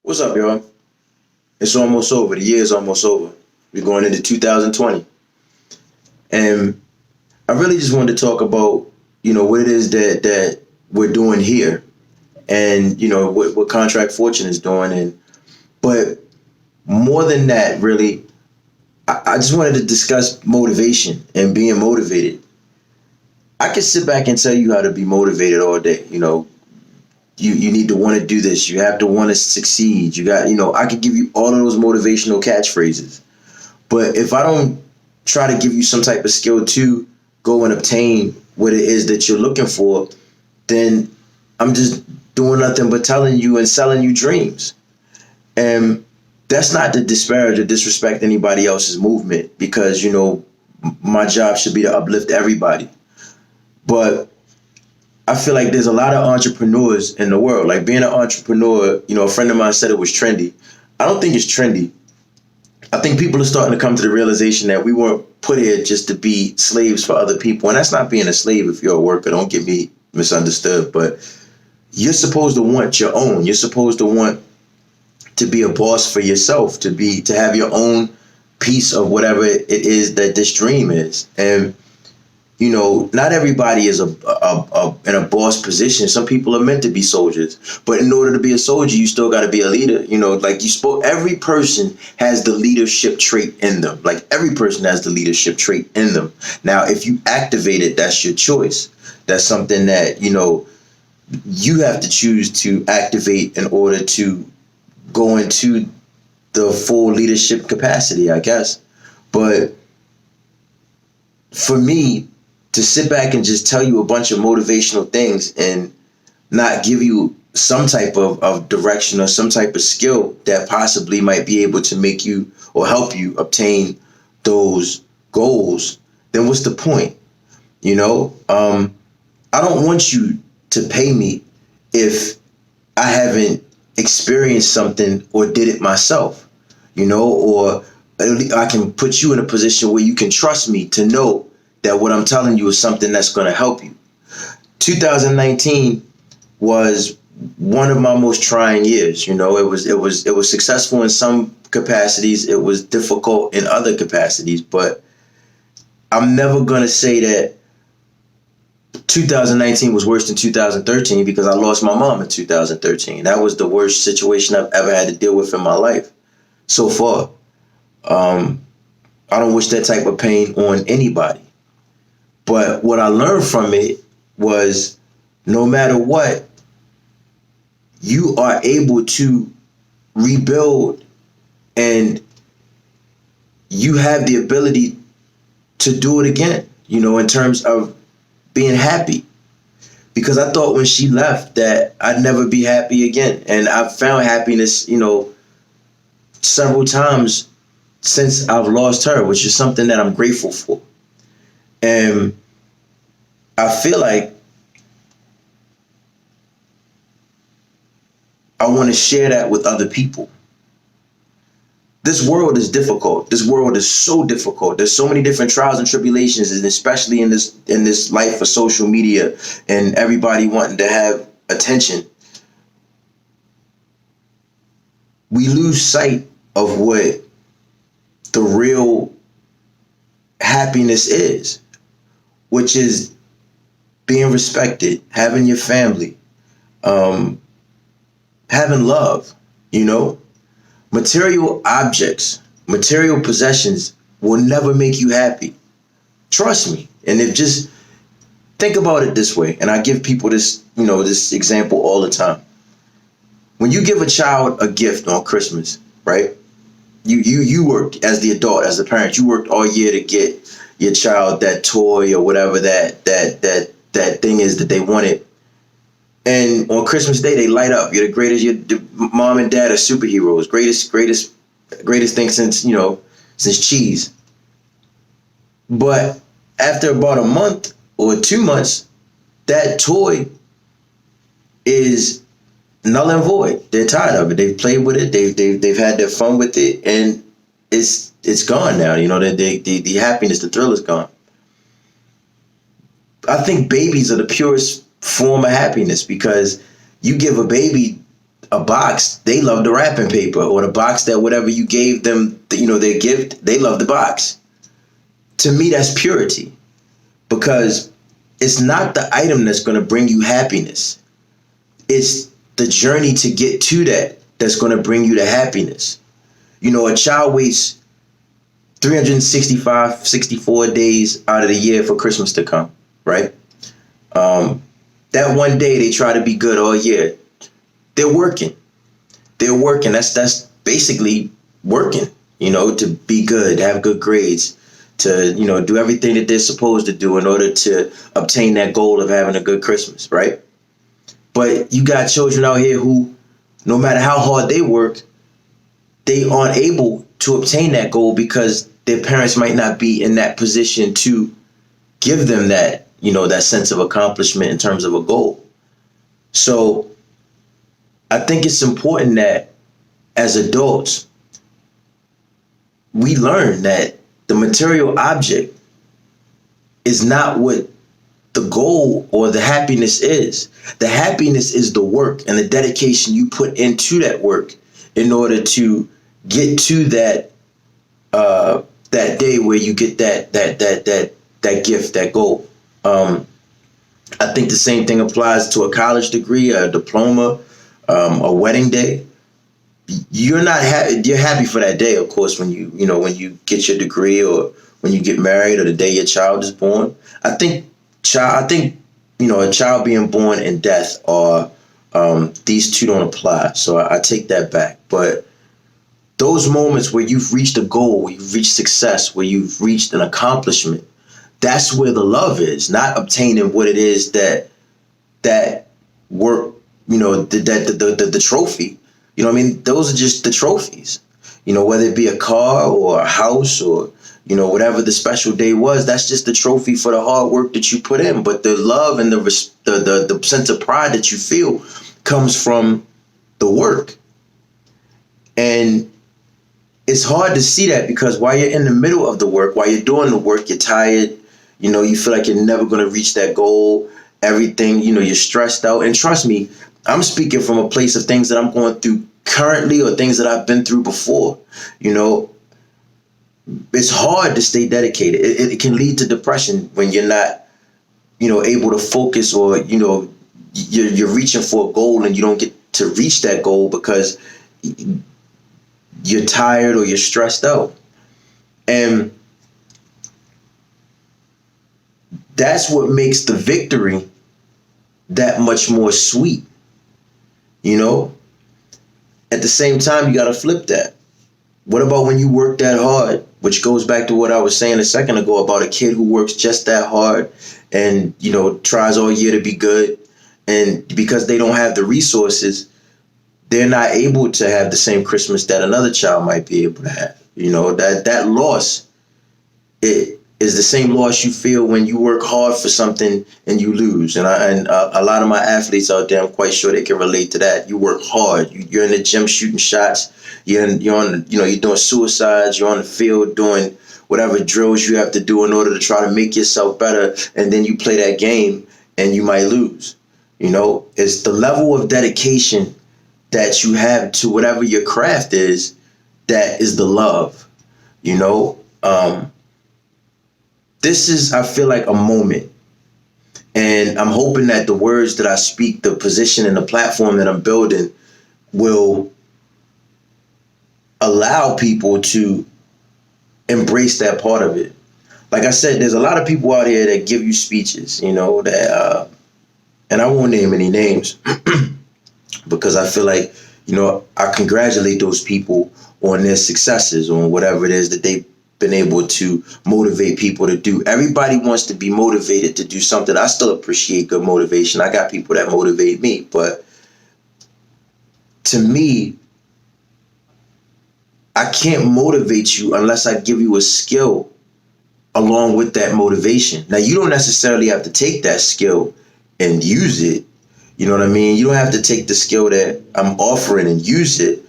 What's up, y'all? It's almost over. The year's almost over. We're going into 2020. And I really just wanted to talk about, what it is that we're doing here and, what Contract Fortune is doing. But more than that, really, I just wanted to discuss motivation and being motivated. I can sit back and tell you how to be motivated all day. You need to want to do this. You have to want to succeed. I could give you all of those motivational catchphrases. But if I don't try to give you some type of skill to go and obtain what it is that you're looking for, then I'm just doing nothing but telling you and selling you dreams. And that's not to disparage or disrespect anybody else's movement because, my job should be to uplift everybody. But I feel like there's a lot of entrepreneurs in the world. Like being an entrepreneur, a friend of mine said it was trendy. I don't think it's trendy. I think people are starting to come to the realization that we weren't put here just to be slaves for other people. And that's not being a slave if you're a worker. Don't get me misunderstood. But you're supposed to want your own. You're supposed to want to be a boss for yourself, to have your own piece of whatever it is that this dream is. And not everybody is in a boss position. Some people are meant to be soldiers, but in order to be a soldier, you still got to be a leader. Like you spoke, every person has the leadership trait in them. Like every person has the leadership trait in them. Now, if you activate it, that's your choice. That's something that, you have to choose to activate in order to go into the full leadership capacity, I guess. But for me, to sit back and just tell you a bunch of motivational things and not give you some type of direction or some type of skill that possibly might be able to make you or help you obtain those goals, then what's the point? I don't want you to pay me if I haven't experienced something or did it myself, or I can put you in a position where you can trust me to know that what I'm telling you is something that's going to help you. 2019 was one of my most trying years. It was successful in some capacities. It was difficult in other capacities, but I'm never going to say that 2019 was worse than 2013 because I lost my mom in 2013. That was the worst situation I've ever had to deal with in my life so far. I don't wish that type of pain on anybody. But what I learned from it was no matter what, you are able to rebuild and you have the ability to do it again, in terms of being happy. Because I thought when she left that I'd never be happy again. And I've found happiness, several times since I've lost her, which is something that I'm grateful for. And I feel like I want to share that with other people. This world is difficult. This world is so difficult. There's so many different trials and tribulations, and especially in this life of social media and everybody wanting to have attention. We lose sight of what the real happiness is, which is being respected, having your family, having love, Material objects, material possessions will never make you happy. Trust me. And if just think about it this way, and I give people this, this example all the time. When you give a child a gift on Christmas, right? You worked as the adult, as the parent, you worked all year to get your child that toy or whatever that thing is that they wanted. And on Christmas Day, they light up. You're the greatest. Your mom and dad are superheroes. Greatest thing since cheese. But after about a month or 2 months, that toy is null and void. They're tired of it. They've played with it. They've had their fun with it, and it's gone now. The happiness, the thrill is gone. I think babies are the purest form of happiness, because you give a baby a box, they love the wrapping paper, or the box that whatever you gave them, their gift, they love the box. To me, that's purity, because it's not the item that's going to bring you happiness. It's the journey to get to that that's going to bring you the happiness. A child waits 365, 64 days out of the year for Christmas to come, right? That one day they try to be good all year. They're working. That's basically working, to be good, have good grades, to, do everything that they're supposed to do in order to obtain that goal of having a good Christmas, right? But you got children out here who, no matter how hard they work, they aren't able to obtain that goal because their parents might not be in that position to give them that, that sense of accomplishment in terms of a goal. So I think it's important that as adults, we learn that the material object is not what the goal or the happiness is. The happiness is the work and the dedication you put into that work in order to get to that that day where you get that gift, that goal. I think the same thing applies to a college degree, a diploma, a wedding day. You're not happy. You're happy for that day, of course, when when you get your degree, or when you get married, or the day your child is born. I think a child being born and death are these two don't apply. So I take that back. But those moments where you've reached a goal, where you've reached success, where you've reached an accomplishment, that's where the love is, not obtaining what it is that work, the trophy. Those are just the trophies. Whether it be a car or a house or, whatever the special day was, that's just the trophy for the hard work that you put in. But the love and the sense of pride that you feel comes from the work. And it's hard to see that because while you're in the middle of the work, while you're doing the work, you're tired. You feel like you're never going to reach that goal. Everything, you're stressed out. And trust me, I'm speaking from a place of things that I'm going through currently or things that I've been through before. It's hard to stay dedicated. It can lead to depression when you're not, able to focus, or, you're reaching for a goal and you don't get to reach that goal because you're tired or you're stressed out. And that's what makes the victory that much more sweet. At the same time, you got to flip that. What about when you work that hard, which goes back to what I was saying a second ago about a kid who works just that hard and, tries all year to be good. And because they don't have the resources, they're not able to have the same Christmas that another child might be able to have. That loss, it is the same loss you feel when you work hard for something and you lose. And a lot of my athletes out there, I'm quite sure they can relate to that. You work hard. You're in the gym shooting shots. You're doing suicides. You're on the field doing whatever drills you have to do in order to try to make yourself better. And then you play that game and you might lose. It's the level of dedication that you have to whatever your craft is, that is the love. This is, I feel like, a moment. And I'm hoping that the words that I speak, the position and the platform that I'm building will allow people to embrace that part of it. Like I said, there's a lot of people out here that give you speeches, that, and I won't name any names because I feel like, I congratulate those people on their successes, on whatever it is that they've been able to motivate people to do. Everybody wants to be motivated to do something. I still appreciate good motivation. I got people that motivate me, but to me, I can't motivate you unless I give you a skill along with that motivation. Now, you don't necessarily have to take that skill and use it. You know what I mean? You don't have to take the skill that I'm offering and use it.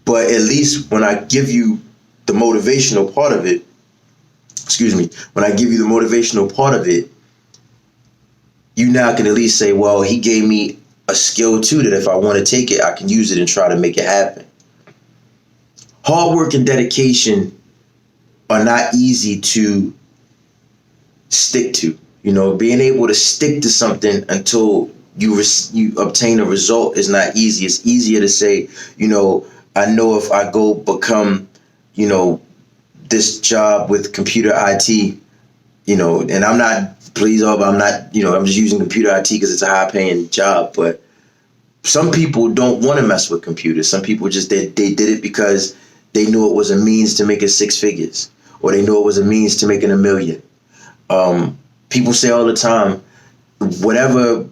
But at least when I give you the motivational part of it, when I give you the motivational part of it, you now can at least say, well, he gave me a skill too that if I want to take it, I can use it and try to make it happen. Hard work and dedication are not easy to stick to. You know, being able to stick to something until you obtain a result is not easy. It's easier to say, you know if I go become, you know, this job with computer IT, you know, and I'm not, please, I'm not, you know, I'm just using computer IT because it's a high paying job. But some people don't want to mess with computers. Some people just, they did it because they knew it was a means to making six figures, or they knew it was a means to making a million. People say all the time, whatever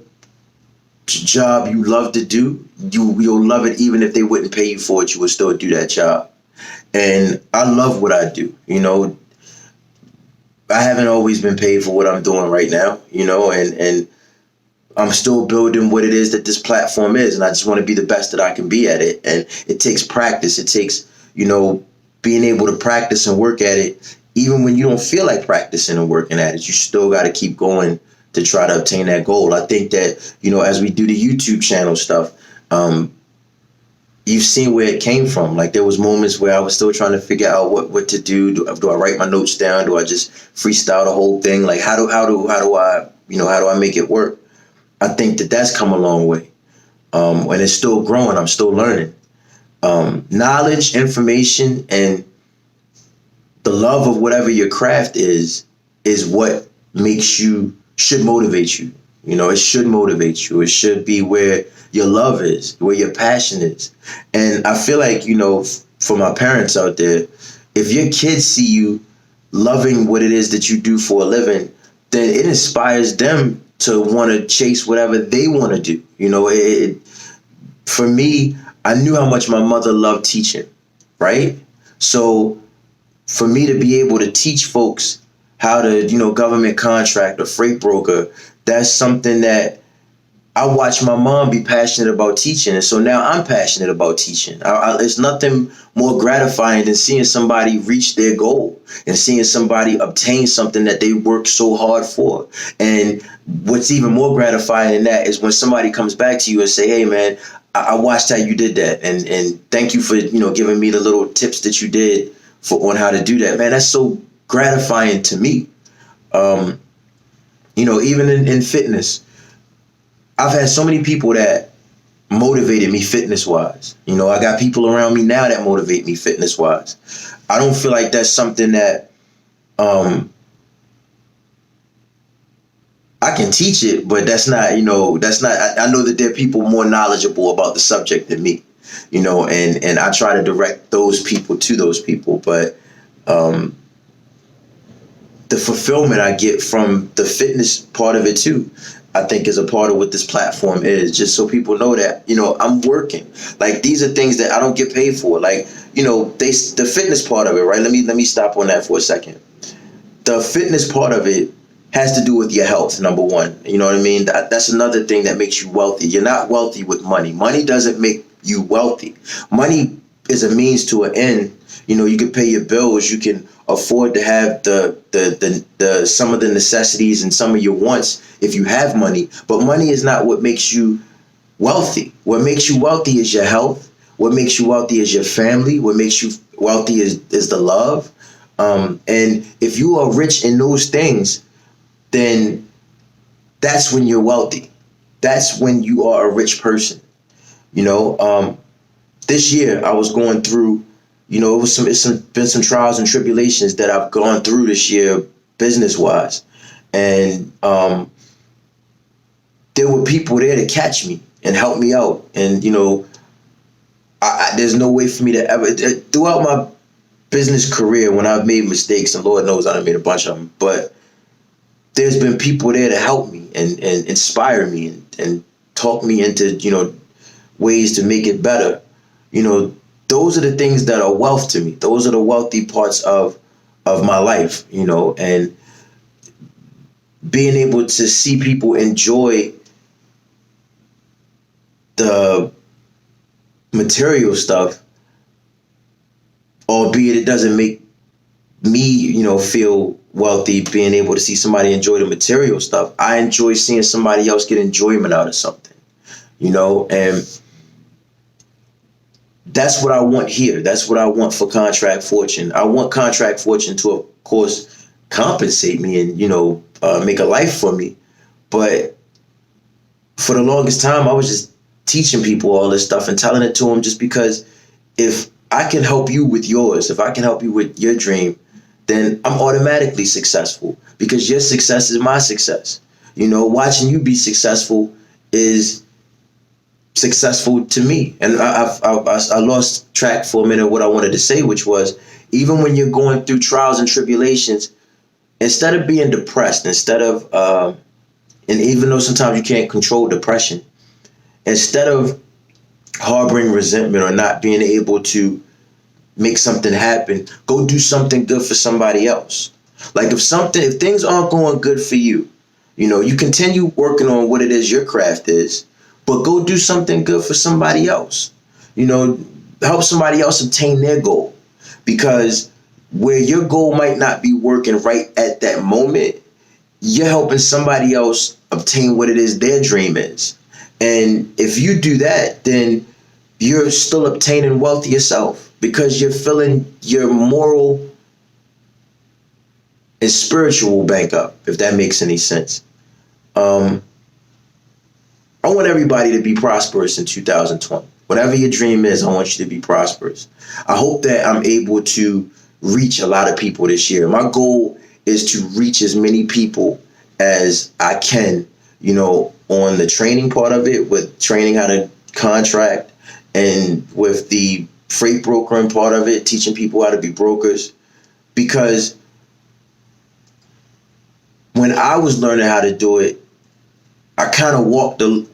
job you love to do, you'll love it even if they wouldn't pay you for it. You would still do that job. And I love what I do. You know, I haven't always been paid for what I'm doing right now. You know, and I'm still building what it is that this platform is, and I just want to be the best that I can be at it. And it takes practice. It takes, you know, being able to practice and work at it. Even when you don't feel like practicing and working at it, you still got to keep going to try to obtain that goal. I think that, you know, as we do the YouTube channel stuff, you've seen where it came from. Like, there was moments where I was still trying to figure out what to do. Do I write my notes down? Do I just freestyle the whole thing? Like, how do I, you know, how do I make it work? I think that that's come a long way. And it's still growing. I'm still learning. Knowledge, information, and the love of whatever your craft is what should motivate you. You know, it should motivate you. It should be where your love is, where your passion is. And I feel like, you know, for my parents out there, if your kids see you loving what it is that you do for a living, then it inspires them to want to chase whatever they want to do. You know, for me, I knew how much my mother loved teaching, right? So for me to be able to teach folks how to, you know, government contract or freight broker, that's something that I watched my mom be passionate about teaching. And so now I'm passionate about teaching. It's nothing more gratifying than seeing somebody reach their goal and seeing somebody obtain something that they worked so hard for. And what's even more gratifying than that is when somebody comes back to you and say, hey, man, I watched how you did that. And thank you for, you know, giving me the little tips that you did on how to do that. Man, that's so gratifying to me. You know, even in fitness, I've had so many people that motivated me fitness wise. You know, I got people around me now that motivate me fitness wise. I don't feel like that's something that I can teach it, but that's not, you know, that's not, I know that there are people more knowledgeable about the subject than me, you know, and I try to direct those people to those people. But the fulfillment I get from the fitness part of it too, I think is a part of what this platform is, just so people know that, you know, I'm working. Like, these are things that I don't get paid for. Like, you know, the fitness part of it, right? Let me stop on that for a second. The fitness part of it has to do with your health, number one. You know what I mean? That's another thing that makes you wealthy. You're not wealthy with money. Money doesn't make you wealthy. Money is a means to an end. You know, you can pay your bills. You can afford to have the some of the necessities and some of your wants if you have money. But money is not what makes you wealthy. What makes you wealthy is your health. What makes you wealthy is your family. What makes you wealthy is the love. And if you are rich in those things, then that's when you're wealthy. That's when you are a rich person. You know, this year I was going through, you know, it's been some trials and tribulations that I've gone through this year, business wise, and there were people there to catch me and help me out. And you know, there's no way for me to ever, throughout my business career, when I've made mistakes, and Lord knows I've made a bunch of them, but there's been people there to help me and inspire me and talk me into, you know, ways to make it better. You know, those are the things that are wealth to me. Those are the wealthy parts of my life, you know, and being able to see people enjoy the material stuff, albeit it doesn't make me, you know, feel wealthy, being able to see somebody enjoy the material stuff. I enjoy seeing somebody else get enjoyment out of something, and that's what I want here. That's what I want for Contract Fortune. I want Contract Fortune to, of course, compensate me and, make a life for me. But for the longest time, I was just teaching people all this stuff and telling it to them just because if I can help you with yours, if I can help you with your dream, then I'm automatically successful because your success is my success. Watching you be successful is successful to me. And I lost track for a minute of what I wanted to say, which was even when you're going through trials and tribulations, instead of being depressed, and even though sometimes you can't control depression, instead of harboring resentment or not being able to make something happen, go do something good for somebody else. Like if things aren't going good for you, you continue working on what it is your craft is, but go do something good for somebody else. Help somebody else obtain their goal. Because where your goal might not be working right at that moment, you're helping somebody else obtain what it is their dream is. And if you do that, then you're still obtaining wealth yourself because you're filling your moral and spiritual bank up, if that makes any sense. I want everybody to be prosperous in 2020. Whatever your dream is, I want you to be prosperous. I hope that I'm able to reach a lot of people this year. My goal is to reach as many people as I can, on the training part of it, with training how to contract, and with the freight brokering part of it, teaching people how to be brokers. Because when I was learning how to do it, I kind of walked a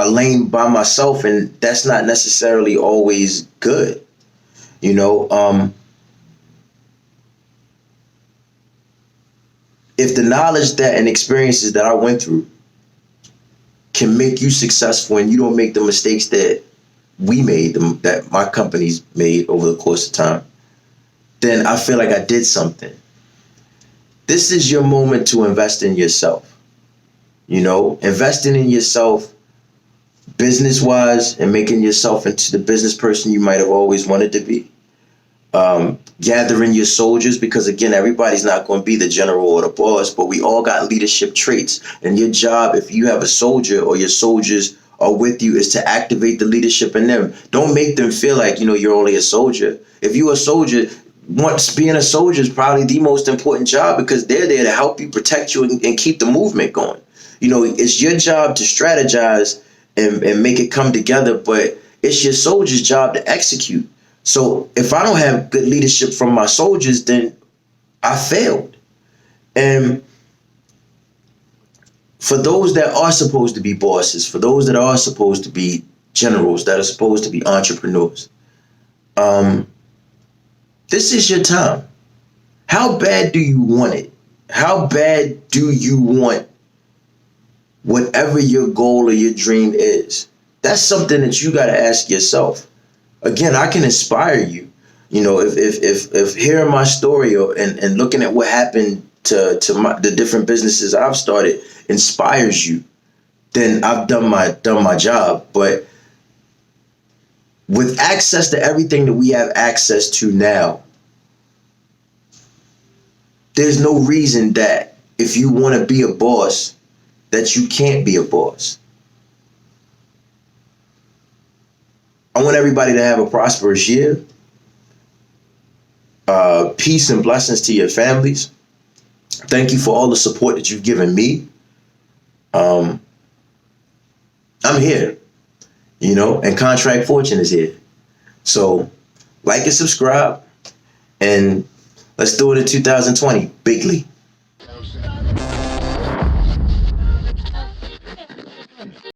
lane by myself, and that's not necessarily always good. If the knowledge that and experiences that I went through can make you successful and you don't make the mistakes that we made, that my companies made over the course of time, then I feel like I did something. This is your moment to invest in yourself. Investing in yourself business-wise and making yourself into the business person you might have always wanted to be. Gathering your soldiers, because again, everybody's not going to be the general or the boss, but we all got leadership traits. And your job, if you have a soldier or your soldiers are with you, is to activate the leadership in them. Don't make them feel like, you're only a soldier. If you're a soldier, being a soldier is probably the most important job because they're there to help you, protect you, and keep the movement going. It's your job to strategize and make it come together, but it's your soldier's job to execute. So if I don't have good leadership from my soldiers, then I failed. And for those that are supposed to be bosses, for those that are supposed to be generals, that are supposed to be entrepreneurs, this is your time. How bad do you want it? How bad do you want whatever your goal or your dream is? That's something that you got to ask yourself. Again, I can inspire you. If hearing my story and looking at what happened to the different businesses I've started inspires you, then I've done my job. But with access to everything that we have access to now, there's no reason that if you want to be a boss, that you can't be a boss. I want everybody to have a prosperous year. Peace and blessings to your families. Thank you for all the support that you've given me. I'm here, and Contract Fortune is here. So like and subscribe, and let's do it in 2020 bigly.